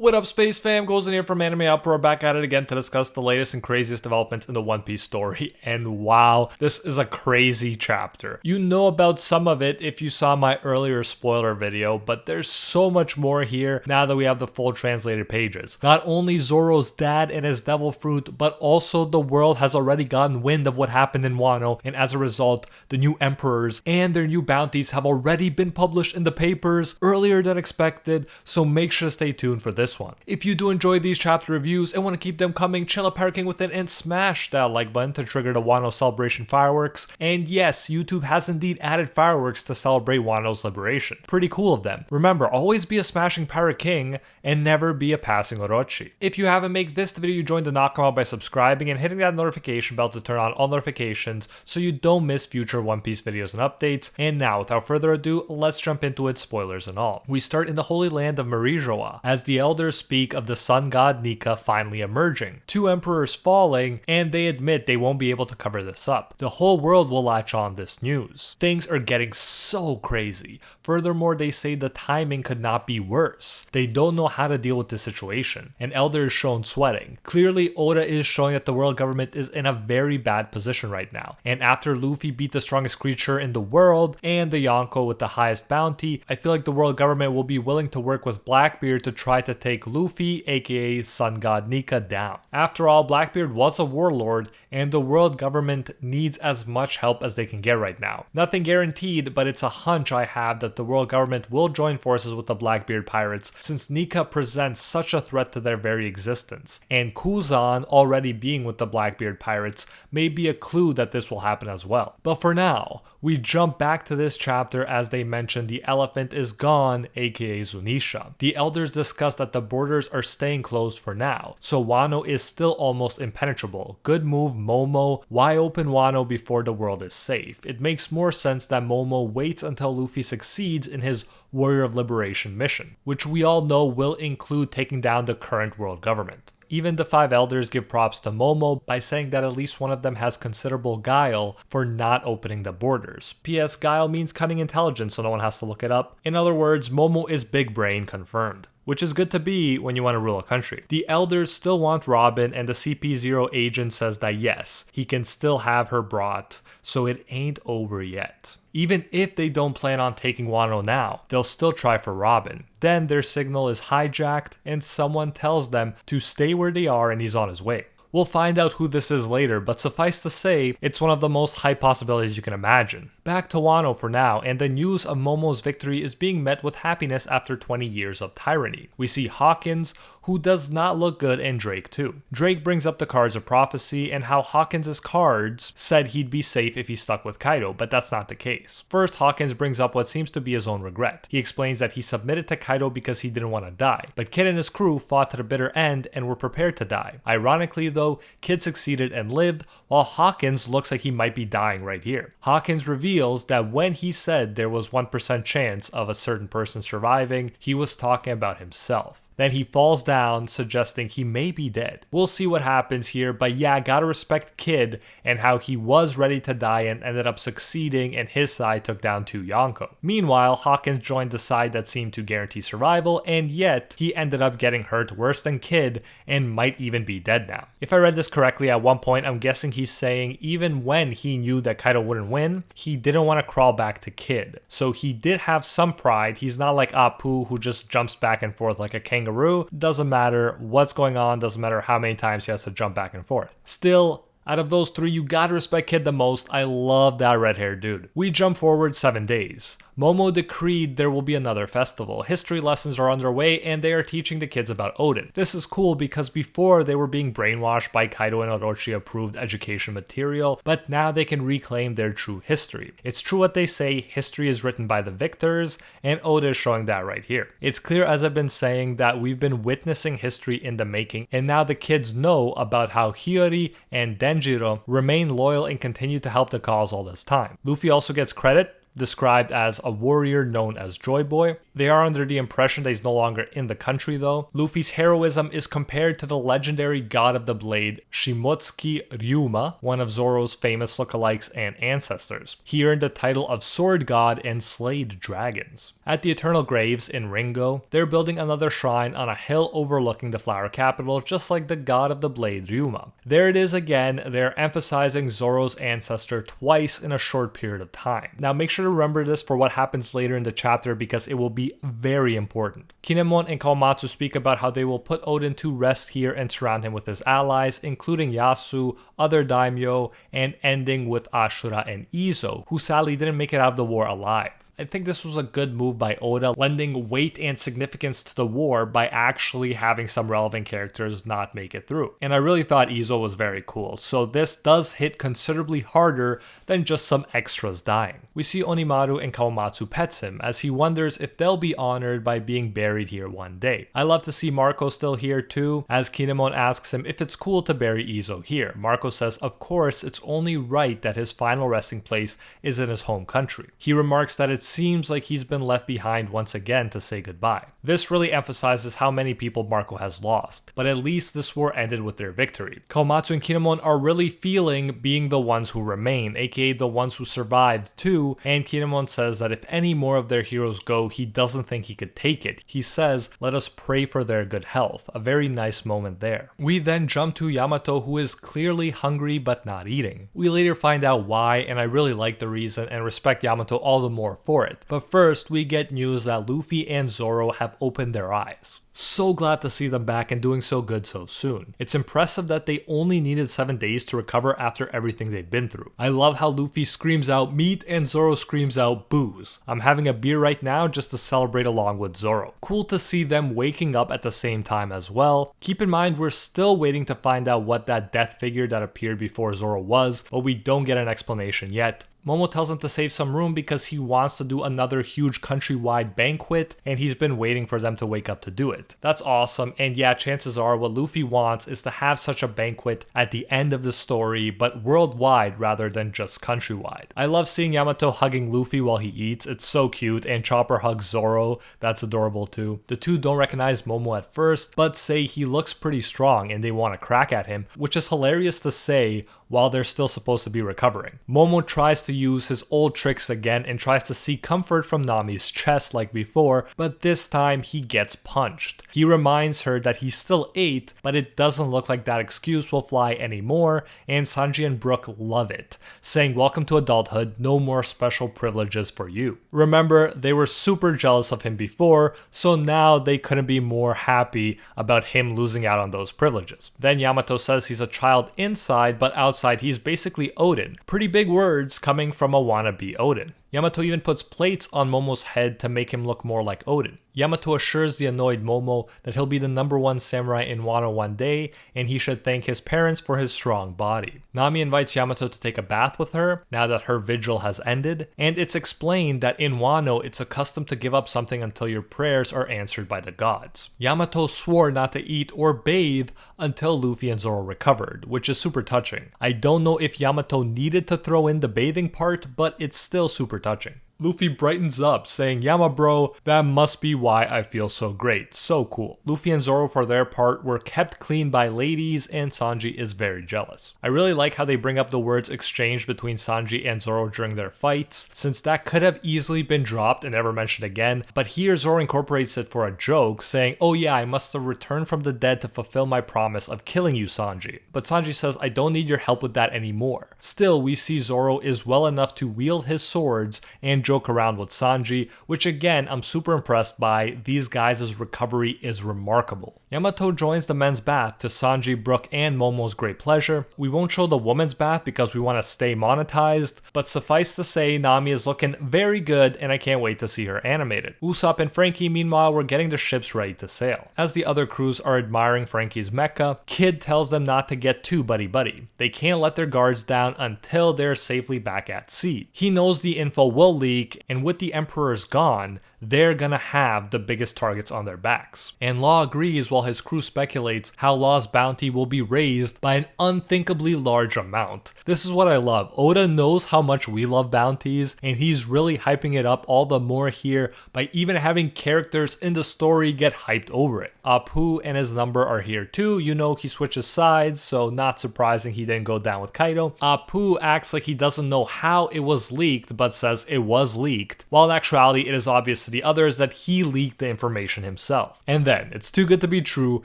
What up, Space Fam? Goes in here from Anime Outpour, back at it again to discuss the latest and craziest developments in the One Piece story. And wow, this is a crazy chapter. You know about some of it if you saw my earlier spoiler video, but there's so much more here now that we have the full translated pages. Not only Zoro's dad and his devil fruit, but also the world has already gotten wind of what happened in Wano, and as a result, the new emperors and their new bounties have already been published in the papers earlier than expected, so make sure to stay tuned for this one. If you do enjoy these chapter reviews and want to keep them coming, chill a Pirate King with it and smash that like button to trigger the Wano celebration fireworks. And yes, YouTube has indeed added fireworks to celebrate Wano's liberation. Pretty cool of them. Remember, always be a smashing Pirate King and never be a passing Orochi. If you haven't made this the video, you join the Nakama by subscribing and hitting that notification bell to turn on all notifications so you don't miss future One Piece videos and updates. And now, without further ado, let's jump into it, spoilers and all. We start in the Holy Land of Marijoa as the elders speak of the sun god Nika finally emerging, two emperors falling, and they admit they won't be able to cover this up. The whole world will latch on this news. Things are getting so crazy. Furthermore, they say the timing could not be worse. They don't know how to deal with this situation. An elder is shown sweating. Clearly, Oda is showing that the world government is in a very bad position right now. And after Luffy beat the strongest creature in the world and the Yonko with the highest bounty, I feel like the world government will be willing to work with Blackbeard to try to take Luffy, aka Sun God Nika, down. After all, Blackbeard was a warlord, and the world government needs as much help as they can get right now. Nothing guaranteed, but it's a hunch I have that the world government will join forces with the Blackbeard pirates since Nika presents such a threat to their very existence. And Kuzan already being with the Blackbeard pirates may be a clue that this will happen as well. But for now, we jump back to this chapter as they mention the elephant is gone, aka Zunisha. The elders discuss that the borders are staying closed for now, so Wano is still almost impenetrable. Good move, Momo. Why open Wano before the world is safe? It makes more sense that Momo waits until Luffy succeeds in his Warrior of Liberation mission, which we all know will include taking down the current world government. Even the five elders give props to Momo by saying that at least one of them has considerable guile for not opening the borders. P.S. Guile means cunning intelligence, so no one has to look it up. In other words, Momo is big brain confirmed, which is good to be when you want to rule a country. The elders still want Robin, and the CP0 agent says that yes, he can still have her brought, so it ain't over yet. Even if they don't plan on taking Wano now, they'll still try for Robin. Then their signal is hijacked and someone tells them to stay where they are and he's on his way. We'll find out who this is later, but suffice to say, it's one of the most high possibilities you can imagine. Back to Wano for now, and the news of Momo's victory is being met with happiness after 20 years of tyranny. We see Hawkins, who does not look good, and Drake too. Drake brings up the cards of prophecy and how Hawkins' cards said he'd be safe if he stuck with Kaido, but that's not the case. First, Hawkins brings up what seems to be his own regret. He explains that he submitted to Kaido because he didn't want to die, but Kid and his crew fought to the bitter end and were prepared to die. Ironically though, Kid succeeded and lived, while Hawkins looks like he might be dying right here. Hawkins reveals that when he said there was 1% chance of a certain person surviving, he was talking about himself. Then he falls down, suggesting he may be dead. We'll see what happens here, but yeah, gotta respect Kid and how he was ready to die and ended up succeeding, and his side took down 2 Yonko. Meanwhile, Hawkins joined the side that seemed to guarantee survival, and yet he ended up getting hurt worse than Kid and might even be dead now. If I read this correctly, at one point I'm guessing he's saying even when he knew that Kaido wouldn't win, he didn't want to crawl back to Kid. So he did have some pride. He's not like Apu who just jumps back and forth like a kangaroo. Doesn't matter what's going on, doesn't matter how many times he has to jump back and forth. Still, out of those 3, you gotta respect Kid the most. I love that red-haired dude. We jump forward 7 days. Momo decreed there will be another festival. History lessons are underway and they are teaching the kids about Odin. This is cool because before they were being brainwashed by Kaido and Orochi approved education material, but now they can reclaim their true history. It's true what they say, history is written by the victors, and Oda is showing that right here. It's clear, as I've been saying, that we've been witnessing history in the making, and now the kids know about how Hiyori and Denjiro remain loyal and continue to help the cause all this time. Luffy also gets credit described as a warrior known as Joy Boy. They are under the impression that he's no longer in the country though. Luffy's heroism is compared to the legendary god of the blade, Shimotsuki Ryuma, one of Zoro's famous lookalikes and ancestors. He earned the title of Sword God and slayed dragons. At the Eternal Graves in Ringo, they're building another shrine on a hill overlooking the Flower Capital, just like the god of the blade Ryuma. There it is again, they're emphasizing Zoro's ancestor twice in a short period of time. Now make sure to remember this for what happens later in the chapter because it will be very important. Kinemon and Kawamatsu speak about how they will put Oden to rest here and surround him with his allies, including Yasu, other daimyo, and ending with Ashura and Izo, who sadly didn't make it out of the war alive. I think this was a good move by Oda, lending weight and significance to the war by actually having some relevant characters not make it through. And I really thought Izo was very cool, so this does hit considerably harder than just some extras dying. We see Onimaru and Kawamatsu pets him, as he wonders if they'll be honored by being buried here one day. I love to see Marco still here too, as Kinemon asks him if it's cool to bury Izo here. Marco says of course it's only right that his final resting place is in his home country. He remarks that it's seems like he's been left behind once again to say goodbye. This really emphasizes how many people Marco has lost, but at least this war ended with their victory. Kawamatsu and Kinemon are really feeling being the ones who remain, aka the ones who survived too, and Kinemon says that if any more of their heroes go, he doesn't think he could take it. He says, let us pray for their good health. A very nice moment there. We then jump to Yamato, who is clearly hungry but not eating. We later find out why, and I really like the reason and respect Yamato all the more for it. But first, we get news that Luffy and Zoro have opened their eyes. So glad to see them back and doing so good so soon. It's impressive that they only needed 7 days to recover after everything they've been through. I love how Luffy screams out meat and Zoro screams out booze. I'm having a beer right now just to celebrate along with Zoro. Cool to see them waking up at the same time as well. Keep in mind we're still waiting to find out what that death figure that appeared before Zoro was, but we don't get an explanation yet. Momo tells him to save some room because he wants to do another huge countrywide banquet, and he's been waiting for them to wake up to do it. That's awesome, and yeah, chances are what Luffy wants is to have such a banquet at the end of the story, but worldwide rather than just countrywide. I love seeing Yamato hugging Luffy while he eats, it's so cute, and Chopper hugs Zoro, that's adorable too. The two don't recognize Momo at first, but say he looks pretty strong and they want to crack at him, which is hilarious to say while they're still supposed to be recovering. Momo tries to use his old tricks again and tries to seek comfort from Nami's chest like before, but this time he gets punched. He reminds her that he still ate, but it doesn't look like that excuse will fly anymore, and Sanji and Brook love it, saying welcome to adulthood, no more special privileges for you. Remember, they were super jealous of him before, so now they couldn't be more happy about him losing out on those privileges. Then Yamato says he's a child inside, but outside he's basically Odin. Pretty big words coming from a wannabe Odin. Yamato even puts plates on Momo's head to make him look more like Odin. Yamato assures the annoyed Momo that he'll be the #1 samurai in Wano one day, and he should thank his parents for his strong body. Nami invites Yamato to take a bath with her, now that her vigil has ended, and it's explained that in Wano it's a custom to give up something until your prayers are answered by the gods. Yamato swore not to eat or bathe until Luffy and Zoro recovered, which is super touching. I don't know if Yamato needed to throw in the bathing part, but it's still super touching. Luffy brightens up, saying, "Yama bro, that must be why I feel so great. So cool." Luffy and Zoro, for their part, were kept clean by ladies, and Sanji is very jealous. I really like how they bring up the words exchanged between Sanji and Zoro during their fights, since that could have easily been dropped and never mentioned again, but here Zoro incorporates it for a joke, saying, "Oh yeah, I must have returned from the dead to fulfill my promise of killing you, Sanji." But Sanji says, "I don't need your help with that anymore." Still, we see Zoro is well enough to wield his swords and joke around with Sanji, which again I'm super impressed by. These guys' recovery is remarkable. Yamato joins the men's bath to Sanji, Brook, and Momo's great pleasure. We won't show the women's bath because we want to stay monetized, but suffice to say Nami is looking very good and I can't wait to see her animated. Usopp and Frankie meanwhile were getting their ships ready to sail. As the other crews are admiring Frankie's mecha, Kid tells them not to get too buddy-buddy. They can't let their guards down until they're safely back at sea. He knows the info will leak leak, and with the Emperors gone, they're gonna have the biggest targets on their backs. And Law agrees while his crew speculates how Law's bounty will be raised by an unthinkably large amount. This is what I love. Oda knows how much we love bounties, and he's really hyping it up all the more here by even having characters in the story get hyped over it. Apu and his number are here too. You know he switches sides, so not surprising he didn't go down with Kaido. Apu acts like he doesn't know how it was leaked, but says it was leaked, while in actuality it is obvious to the others that he leaked the information himself. And then, it's too good to be true,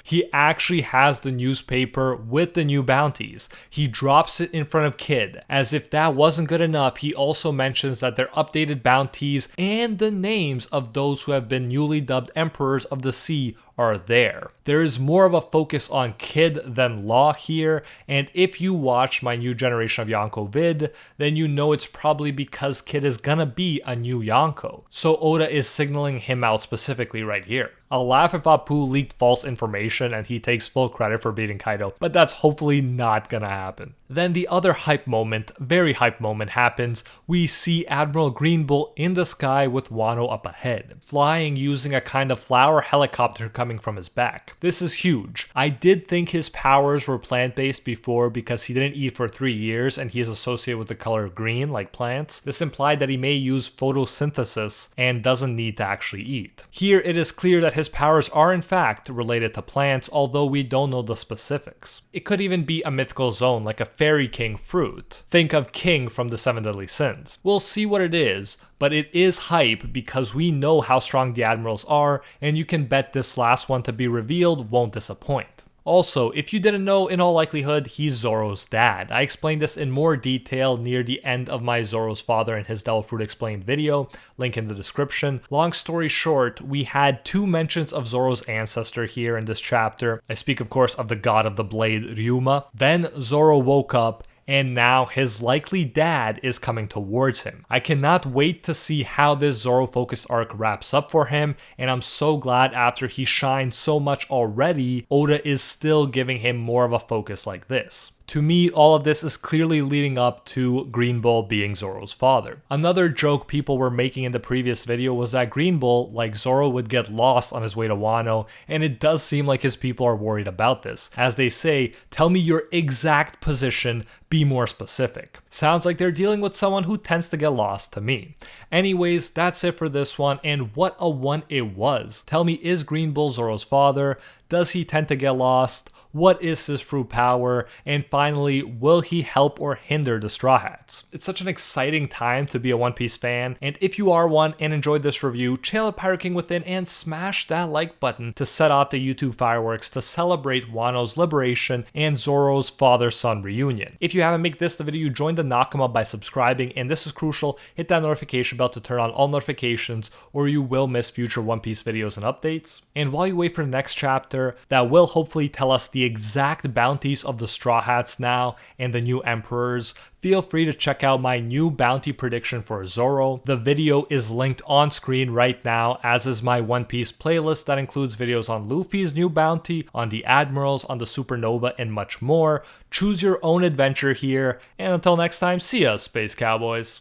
he actually has the newspaper with the new bounties. He drops it in front of Kid. As if that wasn't good enough, he also mentions that their updated bounties and the names of those who have been newly dubbed Emperors of the Sea are there. There is more of a focus on Kid than Law here, and if you watch my new generation of Yonko vid, then you know it's probably because Kid is gonna be a new Yonko. So Oda is signaling him out specifically right here. I'll laugh if Apu leaked false information and he takes full credit for beating Kaido, but that's hopefully not gonna happen. Then the other hype moment, very hype moment happens. We see Admiral Green Bull in the sky with Wano up ahead, flying using a kind of flower helicopter coming from his back. This is huge. I did think his powers were plant-based before because he didn't eat for 3 years and he is associated with the color green like plants. This implied that he may use photosynthesis and doesn't need to actually eat. Here it is clear that his powers are in fact related to plants, although we don't know the specifics. It could even be a mythical zone like a fairy king fruit. Think of King from the 7 Deadly Sins. We'll see what it is, but it is hype because we know how strong the admirals are, and you can bet this last one to be revealed won't disappoint. Also, if you didn't know, in all likelihood, he's Zoro's dad. I explained this in more detail near the end of my Zoro's Father and His Devil Fruit Explained video, link in the description. Long story short, we had 2 mentions of Zoro's ancestor here in this chapter. I speak of course of the god of the blade, Ryuma. Then Zoro woke up, and now his likely dad is coming towards him. I cannot wait to see how this Zoro focused arc wraps up for him, and I'm so glad after he shined so much already, Oda is still giving him more of a focus like this. To me, all of this is clearly leading up to Green Bull being Zoro's father. Another joke people were making in the previous video was that Green Bull, like Zoro, would get lost on his way to Wano, and it does seem like his people are worried about this. As they say, tell me your exact position, be more specific. Sounds like they're dealing with someone who tends to get lost to me. Anyways, that's it for this one, and what a one it was. Tell me, is Green Bull Zoro's father? Does he tend to get lost? What is his fruit power? And finally, will he help or hinder the Straw Hats? It's such an exciting time to be a One Piece fan, and if you are one and enjoyed this review, chill at Pirate King Within and smash that like button to set off the YouTube fireworks to celebrate Wano's liberation and Zoro's father-son reunion. If you haven't made this the video, join the Nakama by subscribing, and this is crucial, hit that notification bell to turn on all notifications or you will miss future One Piece videos and updates. And while you wait for the next chapter, that will hopefully tell us the exact bounties of the Straw Hats now and the new Emperors, feel free to check out my new bounty prediction for Zoro. The video is linked on screen right now, as is my One Piece playlist that includes videos on Luffy's new bounty, on the Admirals, on the Supernova, and much more. Choose your own adventure here, and until next time, see ya, Space Cowboys.